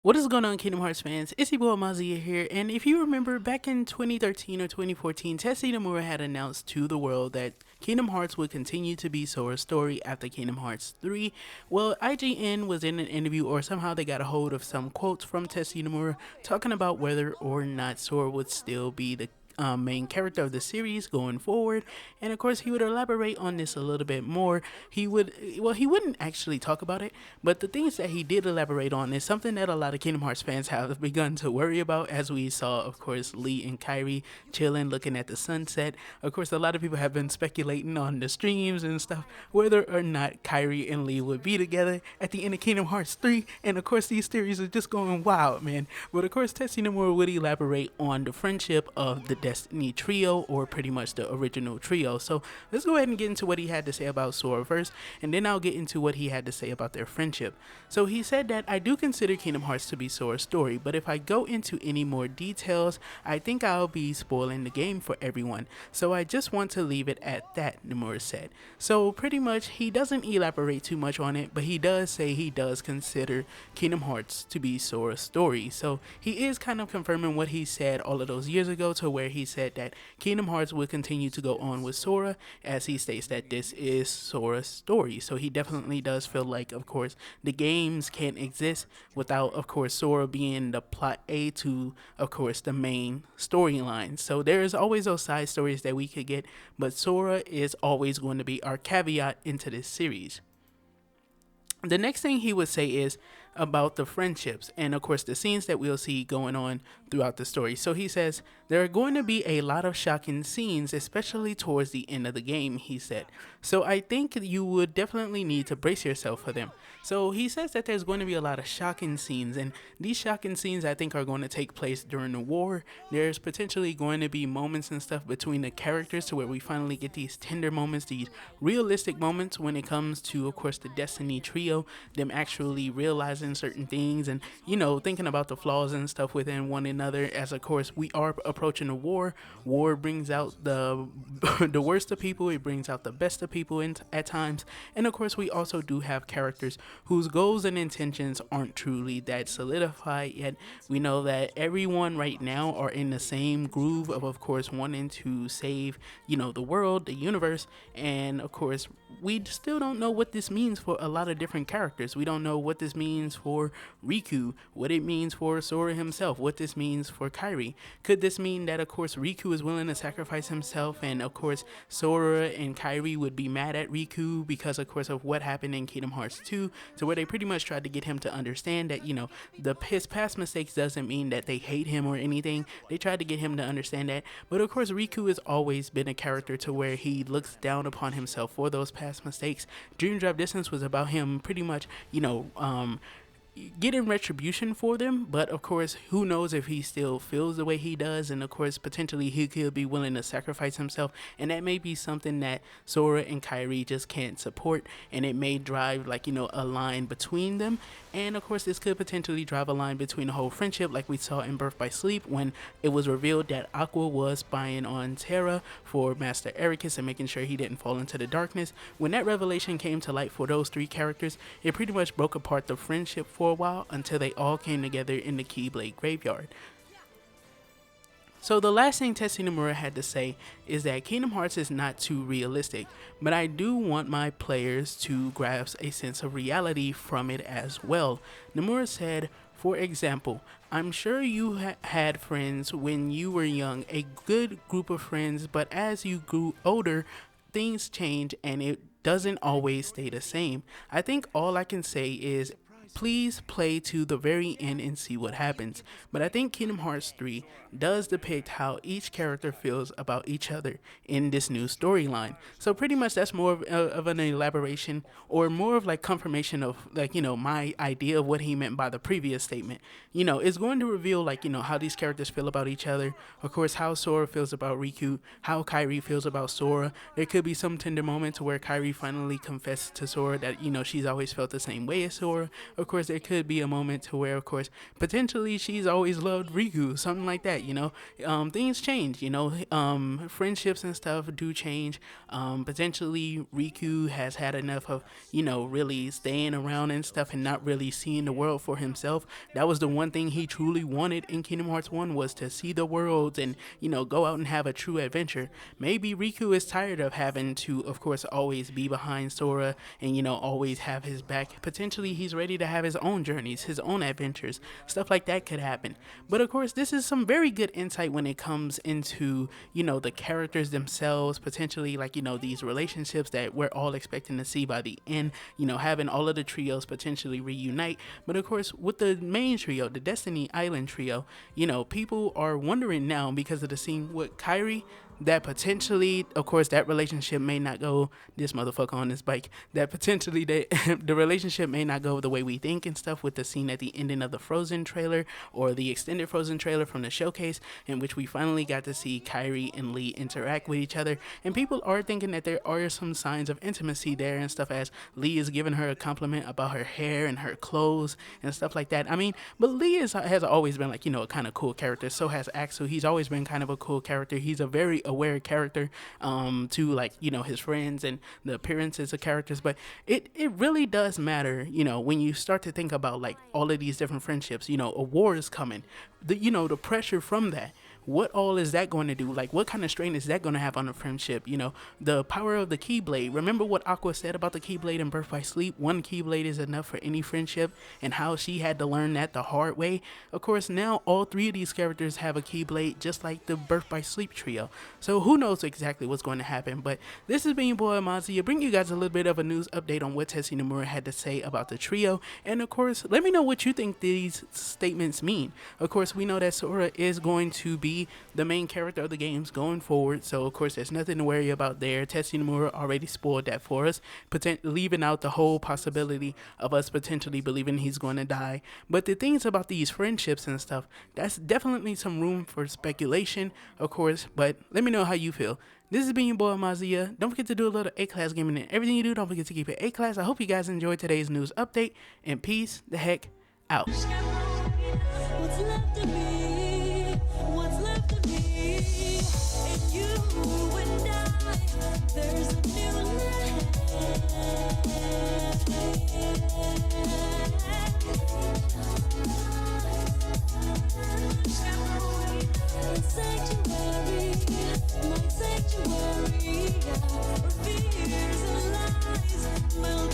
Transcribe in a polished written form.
What is going on, Kingdom Hearts fans? It's your boy Amaziah here, and if you remember, back in 2013 or 2014, Tetsuya Nomura had announced to the world that Kingdom Hearts would continue to be Sora's story after Kingdom Hearts 3. Well, IGN was in an interview, or somehow they got a hold of some quotes from Tetsuya Nomura talking about whether or not Sora would still be the main character of the series going forward. And of course, he would elaborate on this a little bit more. He wouldn't actually talk about it, but the things that he did elaborate on is something that a lot of Kingdom Hearts fans have begun to worry about, as we saw, of course, Lee and Kyrie chilling, looking at the sunset. Of course, a lot of people have been speculating on the streams and stuff whether or not Kyrie and Lee would be together at the end of Kingdom Hearts 3. And of course, these theories are just going wild, man. But of course, Tetsuya Nomura would elaborate on the friendship of the Destiny trio, or pretty much the original trio. So let's go ahead and get into what he had to say about Sora first, and then I'll get into what he had to say about their friendship. So he said that I do consider Kingdom Hearts to be Sora's story, but if I go into any more details, I think I'll be spoiling the game for everyone. So I just want to leave it at that, Nomura said. So pretty much he doesn't elaborate too much on it, but he does say he does consider Kingdom Hearts to be Sora's story. So he is kind of confirming what he said all of those years ago, to where he said that Kingdom Hearts will continue to go on with Sora, as he states that this is Sora's story. So he definitely does feel like, of course, the games can't exist without, of course, Sora being the plot A to, of course, the main storyline. So there's always those side stories that we could get, but Sora is always going to be our caveat into this series. The next thing he would say is about the friendships and, of course, the scenes that we'll see going on throughout the story. So he says there are going to be a lot of shocking scenes, especially towards the end of the game, he said. So I think you would definitely need to brace yourself for them. So he says that there's going to be a lot of shocking scenes, and these shocking scenes, I think, are going to take place during the war. There's potentially going to be moments and stuff between the characters, to where we finally get these tender moments, these realistic moments when it comes to, of course, the Destiny trio, them actually realizing certain things, and thinking about the flaws and stuff within one another. As of course we are approaching a war brings out the the worst of people, it brings out the best of people at times. And of course we also do have characters whose goals and intentions aren't truly that solidified yet. We know that everyone right now are in the same groove of course, wanting to save the world, the universe. And of course we still don't know what this means for a lot of different characters. We don't know what this means for Riku, what it means for Sora himself, what this means for Kairi. Could this mean that, of course, Riku is willing to sacrifice himself, and of course Sora and Kairi would be mad at Riku because, of course, of what happened in Kingdom Hearts 2, to where they pretty much tried to get him to understand that, his past mistakes doesn't mean that they hate him or anything. They tried to get him to understand that. But of course Riku has always been a character to where he looks down upon himself for those past mistakes. Dream Drop Distance was about him pretty much, getting retribution for them. But of course, who knows if he still feels the way he does. And of course, potentially he could be willing to sacrifice himself, and that may be something that Sora and Kairi just can't support, and it may drive a line between them. And of course, this could potentially drive a line between the whole friendship, like we saw in Birth by Sleep, when it was revealed that Aqua was spying on Terra for Master Ericus and making sure he didn't fall into the darkness. When that revelation came to light for those three characters, it pretty much broke apart the friendship for a while, until they all came together in the Keyblade graveyard. So the last thing Tetsuya Nomura had to say is that Kingdom Hearts is not too realistic, but I do want my players to grasp a sense of reality from it as well. Nomura said, for example, I'm sure you had friends when you were young, a good group of friends, but as you grew older, things change and it doesn't always stay the same. I think all I can say is please play to the very end and see what happens. But I think Kingdom Hearts 3 does depict how each character feels about each other in this new storyline. So pretty much that's more of an elaboration, or more of confirmation of my idea of what he meant by the previous statement. It's going to reveal how these characters feel about each other. Of course, how Sora feels about Riku, how Kairi feels about Sora. There could be some tender moments where Kairi finally confesses to Sora that she's always felt the same way as Sora. of course, there could be a moment to where, of course, potentially she's always loved Riku, something like that, you know. Things change, you know. Friendships and stuff do change. Potentially Riku has had enough of, you know, really staying around and stuff and not really seeing the world for himself. That was the one thing he truly wanted in Kingdom Hearts 1, was to see the world and, you know, go out and have a true adventure. Maybe Riku is tired of having to, of course, always be behind Sora and, you know, always have his back. Potentially he's ready to have his own journeys, his own adventures. Stuff like that could happen. But of course, this is some very good insight when it comes into, you know, the characters themselves, potentially, like, you know, these relationships that we're all expecting to see by the end, you know, having all of the trios potentially reunite. But of course, with the main trio, the Destiny Island trio, you know, people are wondering now because of the scene with Kairi that potentially, of course, that relationship may not go, this motherfucker on this bike, that potentially the relationship may not go the way we think and stuff, with the scene at the ending of the Frozen trailer, or the extended Frozen trailer from the showcase, in which we finally got to see Kairi and Lee interact with each other. And people are thinking that there are some signs of intimacy there and stuff, as Lee is giving her a compliment about her hair and her clothes and stuff like that. I mean, but Lee has always been, like, you know, a kind of cool character. So has Axel. He's always been kind of a cool character. He's a very aware character to, like, you know, his friends and the appearances of characters. But it really does matter, you know, when you start to think about, like, all of these different friendships. You know, a war is coming, you know, the pressure from that. What all is that going to do? Like, what kind of strain is that going to have on a friendship? You know, the power of the Keyblade. Remember what Aqua said about the Keyblade in Birth by Sleep? One Keyblade is enough for any friendship, and how she had to learn that the hard way. Of course, now all three of these characters have a Keyblade, just like the Birth by Sleep trio. So who knows exactly what's going to happen? But this has been your boy Amaziah, bringing you guys a little bit of a news update on what Tetsuya Nomura had to say about the trio. And of course, let me know what you think these statements mean. Of course, we know that Sora is going to be the main character of the games going forward, so of course there's nothing to worry about there. Tetsuya Nomura already spoiled that for us, leaving out the whole possibility of us potentially believing he's going to die. But the things about these friendships and stuff, that's definitely some room for speculation, of course. But let me know how you feel. This has been your boy Amaziah. Don't forget to do a little A-Class gaming, and everything you do, don't forget to keep it A-Class. I hope you guys enjoyed today's news update, and peace the heck out. There's a new sanctuary, my sanctuary, where fears and lies melt